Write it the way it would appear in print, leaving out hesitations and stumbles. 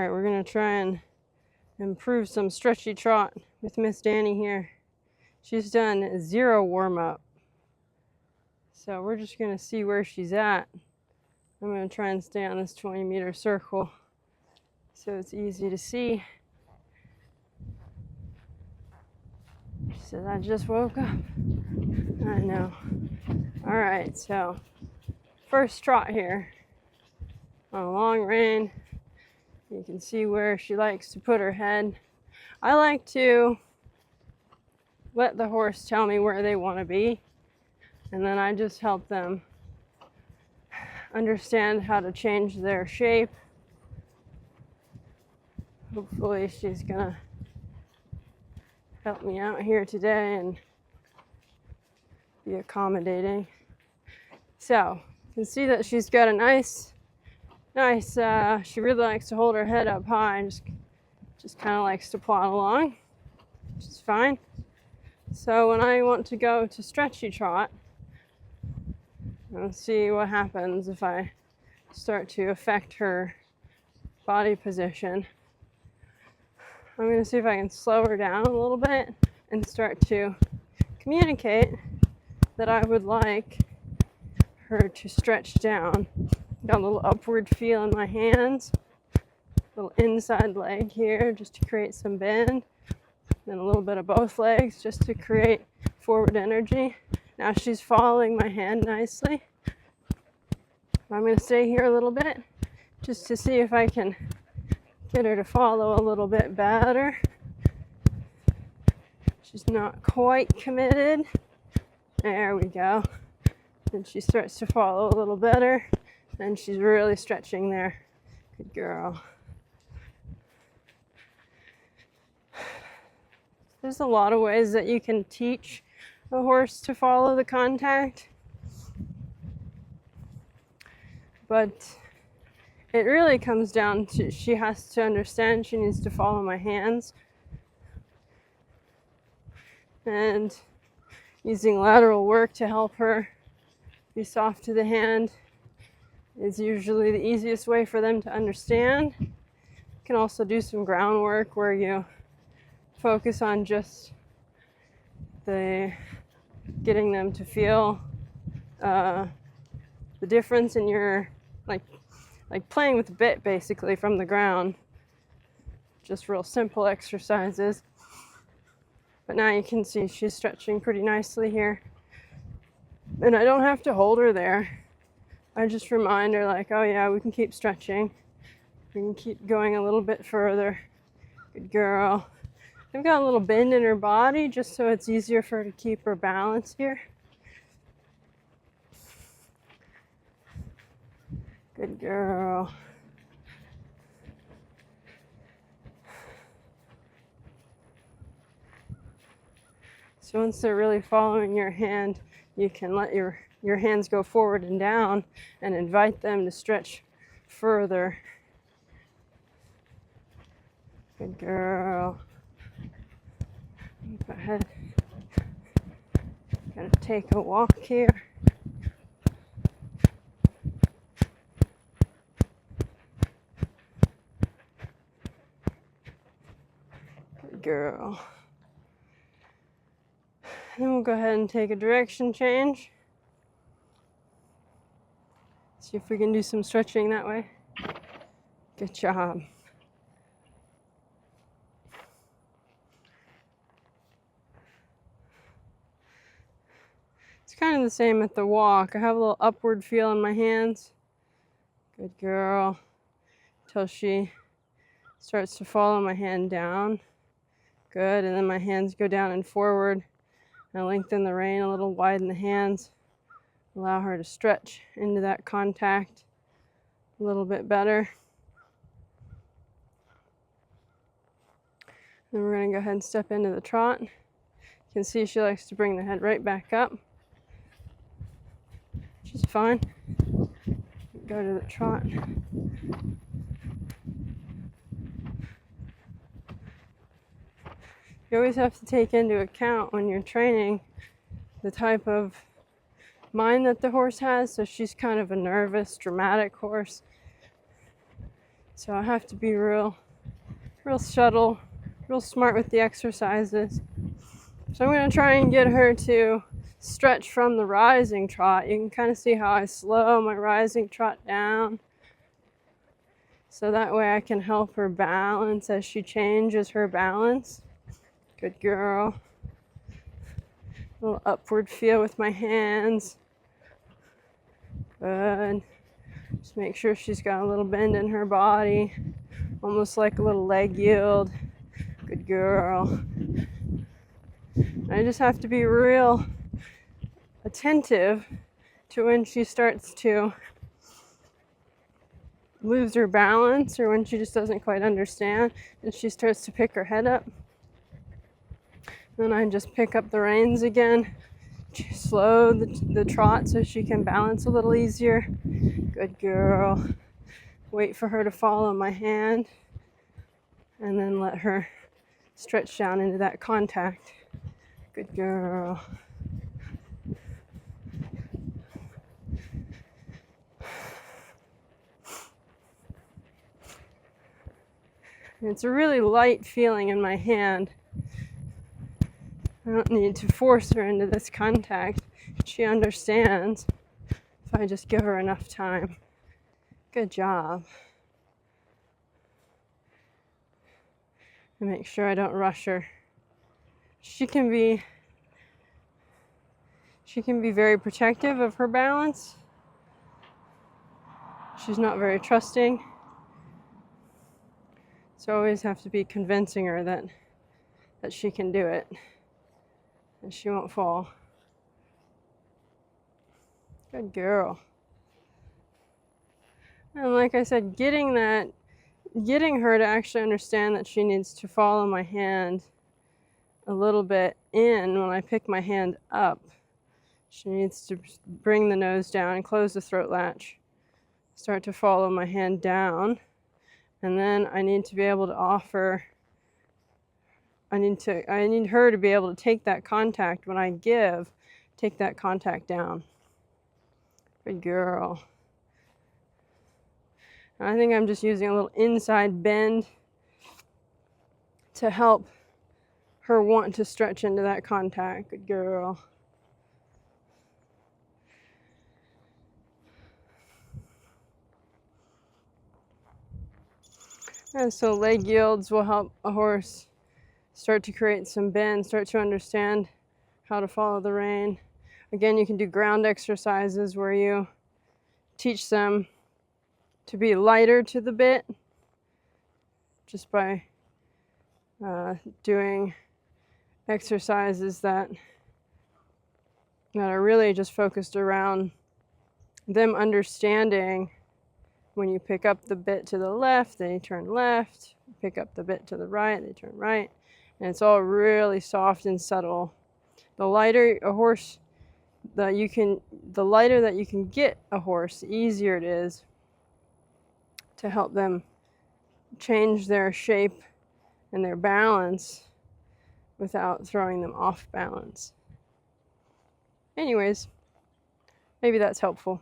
right, we're gonna try and improve some stretchy trot with Miss Danny here. She's done 0 warm-up. So we're just gonna see where she's at. I'm gonna try and stay on this 20-meter circle so it's easy to see. She says, I just woke up. I know. All right, so first trot here on a long rein. You can see where she likes to put her head. I like to let the horse tell me where they want to be, and then I just help them understand how to change their shape. Hopefully she's gonna help me out here today and be accommodating. So you can see that she's got a nice, she really likes to hold her head up high and just kind of likes to plod along, which is fine. So when I want to go to stretchy trot, let's see what happens if I start to affect her body position. I'm going to see if I can slow her down a little bit and start to communicate that I would like her to stretch down. Got a little upward feel in my hands, little inside leg here just to create some bend, then a little bit of both legs just to create forward energy. Now she's following my hand nicely. I'm going to stay here a little bit just to see if I can get her to follow a little bit better. She's not quite committed. There we go. And she starts to follow a little better, and she's really stretching there. Good girl. There's a lot of ways that you can teach a horse to follow the contact, but it really comes down to she has to understand she needs to follow my hands, and using lateral work to help her be soft to the hand is usually the easiest way for them to understand. You can also do some groundwork where you focus on just getting them to feel the difference in your, like playing with the bit basically from the ground. Just real simple exercises. But now you can see she's stretching pretty nicely here. And I don't have to hold her there. I just remind her like, oh yeah, we can keep stretching. We can keep going a little bit further. Good girl. I've got a little bend in her body just so it's easier for her to keep her balance here. Good girl. So once they're really following your hand, you can let your hands go forward and down and invite them to stretch further. Good girl. Go ahead. Gonna take a walk here. Good girl. Then we'll go ahead and take a direction change. See if we can do some stretching that way. Good job. It's kind of the same at the walk. I have a little upward feel in my hands. Good girl. Until she starts to follow my hand down. Good, and then my hands go down and forward. I lengthen the rein a little, widen the hands. Allow her to stretch into that contact a little bit better. Then we're going to go ahead and step into the trot. You can see she likes to bring the head right back up. She's fine. Go to the trot. You always have to take into account when you're training the type of mind that the horse has. So she's kind of a nervous, dramatic horse. So I have to be real subtle, real smart with the exercises. So I'm going to try and get her to stretch from the rising trot. You can kind of see how I slow my rising trot down. So that way I can help her balance as she changes her balance. Good girl. A little upward feel with my hands. Good. Just make sure she's got a little bend in her body. Almost like a little leg yield. Good girl. I just have to be real attentive to when she starts to lose her balance or when she just doesn't quite understand and she starts to pick her head up. Then I just pick up the reins again, slow the trot so she can balance a little easier. Good girl. Wait for her to follow my hand and then let her stretch down into that contact. Good girl. And it's a really light feeling in my hand. I don't need to force her into this contact. She understands if I just give her enough time. Good job. And make sure I don't rush her. She can be very protective of her balance. She's not very trusting. So I always have to be convincing her that she can do it. And she won't fall. Good girl. And like I said, getting her to actually understand that she needs to follow my hand a little bit in when I pick my hand up. She needs to bring the nose down and close the throat latch. Start to follow my hand down. And then I need to be able to offer, I need her to be able to take that contact when I give, take that contact down. Good girl. And I think I'm just using a little inside bend to help her want to stretch into that contact. Good girl. And so leg yields will help a horse start to create some bend, start to understand how to follow the rein. Again, you can do ground exercises where you teach them to be lighter to the bit just by doing exercises that are really just focused around them understanding when you pick up the bit to the left, they turn left, pick up the bit to the right, they turn right, and it's all really soft and subtle. The lighter a horse the lighter that you can get a horse, the easier it is to help them change their shape and their balance without throwing them off balance. Anyways, maybe that's helpful.